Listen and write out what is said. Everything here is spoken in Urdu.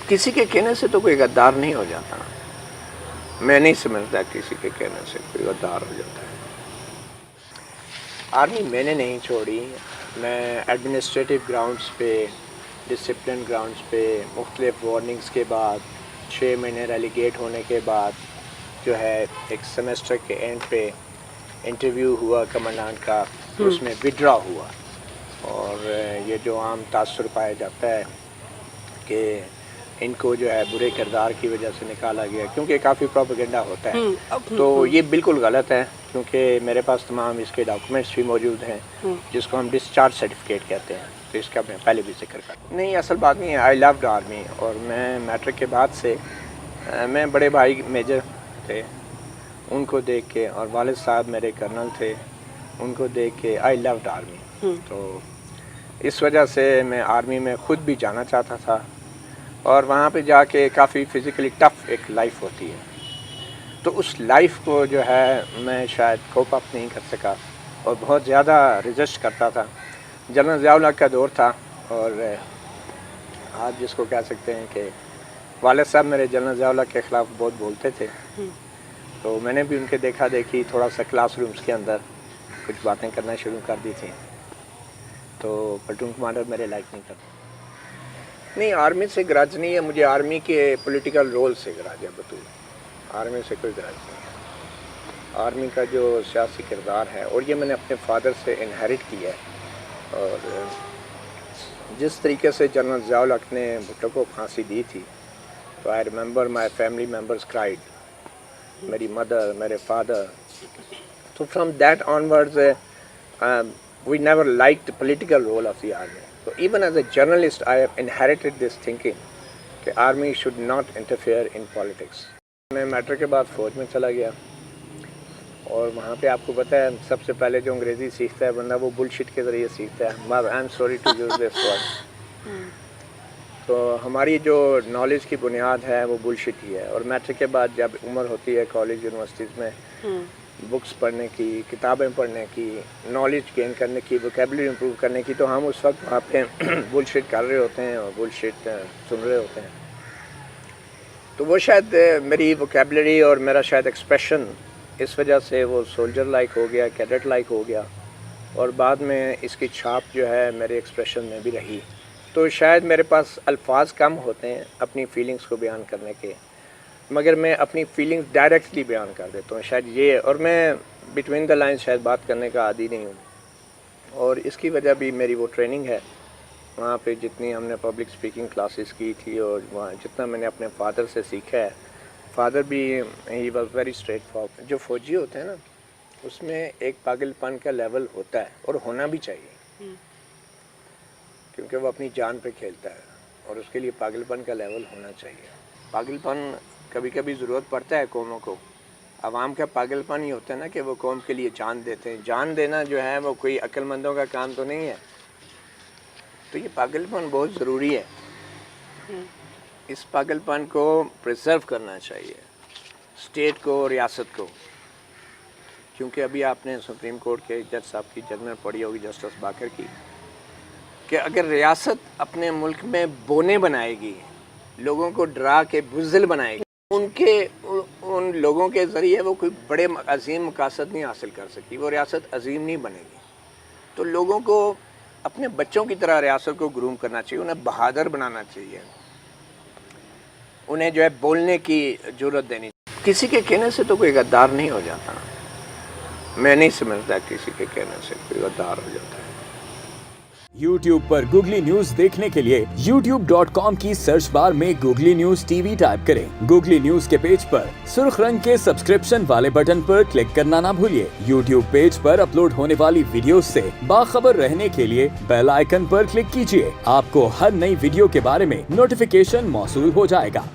کسی کے کہنے سے تو کوئی غدار نہیں ہو جاتا. میں نہیں سمجھتا کسی کے کہنے سے کوئی غدار ہو جاتا ہے. آرمی میں نے نہیں چھوڑی. میں ایڈمنسٹریٹو گراؤنڈز پہ، ڈسپلن گراؤنڈز پہ مختلف وارننگز کے بعد 6 مہینے ریلیگیٹ ہونے کے بعد جو ہے ایک سیمسٹر کے اینڈ پہ انٹرویو ہوا کمانڈانٹ کا، اس میں وڈرا ہوا. اور یہ جو عام تاثر پایا جاتا ہے کہ ان کو جو ہے برے کردار کی وجہ سے نکالا گیا کیونکہ کافی پروپیگنڈا ہوتا ہے، تو یہ بالکل غلط ہے. کیونکہ میرے پاس تمام اس کے ڈاکومنٹس بھی موجود ہیں جس کو ہم ڈسچارج سرٹیفکیٹ کہتے ہیں، تو اس کا میں پہلے بھی ذکر کرتا. نہیں، اصل بات نہیں ہے. آئی لوڈ آرمی. اور میں میٹرک کے بعد سے میں بڑے بھائی میجر تھے، ان کو دیکھ کے، اور والد صاحب میرے کرنل تھے، ان کو دیکھ کے آئی لوڈ آرمی. تو اس وجہ سے میں آرمی میں خود بھی جانا چاہتا تھا، اور وہاں پہ جا کے کافی فزیکلی ٹف ایک لائف ہوتی ہے. تو اس لائف کو جو ہے میں شاید کوپ اپ نہیں کر سکا اور بہت زیادہ ریزسٹ کرتا تھا. جنرل ضیاء الحق کا دور تھا، اور آپ جس کو کہہ سکتے ہیں کہ والد صاحب میرے جنرل ضیاء الحق کے خلاف بہت بولتے تھے. تو میں نے بھی ان کے دیکھا دیکھی تھوڑا سا کلاس رومز کے اندر کچھ باتیں کرنا شروع کر دی تھیں. تو پلٹون کمانڈر میرے لائک نہیں کرتا. نہیں، آرمی سے گرج نہیں ہے مجھے، آرمی کے پولیٹیکل رول سے گرج ہے بطول. آرمی سے کوئی گرج نہیں ہے. آرمی کا جو سیاسی کردار ہے، اور یہ میں نے اپنے فادر سے انہیرٹ کیا ہے. اور جس طریقے سے جنرل ضیاء الحق نے بھٹو کو پھانسی دی تھی، تو I remember my family members cried, میری مدر، میرے فادر. تو from that onwards we never liked the political role of the army. So even as a journalist, I have inherited this thinking کہ army should not interfere in politics. میں میٹرک کے بعد فوج میں چلا گیا، اور وہاں پہ آپ کو پتہ ہے سب سے پہلے جو انگریزی سیکھتا ہے بندہ وہ بل شٹ کے ذریعے سیکھتا ہے. I am sorry to use this word. تو ہماری جو نالج کی بنیاد ہے وہ بل شٹ ہی ہے. اور میٹرک کے بعد جب عمر ہوتی ہے کالج یونیورسٹیز میں بکس پڑھنے کی، کتابیں پڑھنے کی، نالج گین کرنے کی، ووکیبلری امپروو کرنے کی، تو ہم اس وقت وہاں پہ بل شٹ کر رہے ہوتے ہیں اور بل شٹ سن رہے ہوتے ہیں. تو وہ شاید میری ووکیبلری اور میرا شاید ایکسپریشن اس وجہ سے وہ سولجر لائک ہو گیا، کیڈٹ لائک ہو گیا، اور بعد میں اس کی چھاپ جو ہے میرے ایکسپریشن میں بھی رہی. تو شاید میرے پاس الفاظ کم ہوتے ہیں اپنی فیلنگز کو بیان کرنے کے، مگر میں اپنی فیلنگ ڈائریکٹلی بیان کر دیتا ہوں. شاید یہ، اور میں بٹوین دا لائن شاید بات کرنے کا عادی نہیں ہوں. اور اس کی وجہ بھی میری وہ ٹریننگ ہے وہاں پہ، جتنی ہم نے پبلک سپیکنگ کلاسز کی تھی، اور وہاں جتنا میں نے اپنے فادر سے سیکھا ہے. فادر بھی he was very straight forward. جو فوجی ہوتے ہیں نا، اس میں ایک پاگل پن کا لیول ہوتا ہے، اور ہونا بھی چاہیے، کیونکہ وہ اپنی جان پہ کھیلتا ہے، اور اس کے لیے پاگل پن کا لیول ہونا چاہیے. پاگل پن کبھی کبھی ضرورت پڑتا ہے قوموں کو. عوام کا پاگل پن ہی ہوتا ہے نا کہ وہ قوم کے لیے جان دیتے ہیں. جان دینا جو ہے وہ کوئی عقل مندوں کا کام تو نہیں ہے. تو یہ پاگل پن بہت ضروری ہے. اس پاگل پن کو پریزرو کرنا چاہیے اسٹیٹ کو، ریاست کو. کیونکہ ابھی آپ نے سپریم کورٹ کے جج صاحب کی ججمنٹ پڑھی ہوگی، جسٹس باکر کی، کہ اگر ریاست اپنے ملک میں بونے بنائے گی، لوگوں کو ڈرا کے بزدل بنائے گی، ان لوگوں کے ذریعے وہ کوئی بڑے عظیم مقاصد نہیں حاصل کر سکتی، وہ ریاست عظیم نہیں بنے گی. تو لوگوں کو اپنے بچوں کی طرح ریاست کو گروم کرنا چاہیے، انہیں بہادر بنانا چاہیے، انہیں جو ہے بولنے کی جرات دینی چاہیے. کسی کے کہنے سے تو کوئی غدار نہیں ہو جاتا. میں نہیں سمجھتا کسی کے کہنے سے کوئی غدار ہو جاتا ہے. YouTube پر گوگلی نیوز دیکھنے کے لیے youtube.com کی سرچ بار میں googly news T V type کریں. گوگلی نیوز کے پیج پر سرخ رنگ کے سبسکرپشن والے بٹن پر کلک کرنا نہ بھولیے. YouTube پیج پر اپلوڈ ہونے والی ویڈیوز سے باخبر رہنے کے لیے بیل آئیکن پر کلک کیجیے. آپ کو ہر نئی ویڈیو کے بارے میں نوٹیفیکیشن موصول ہو جائے گا.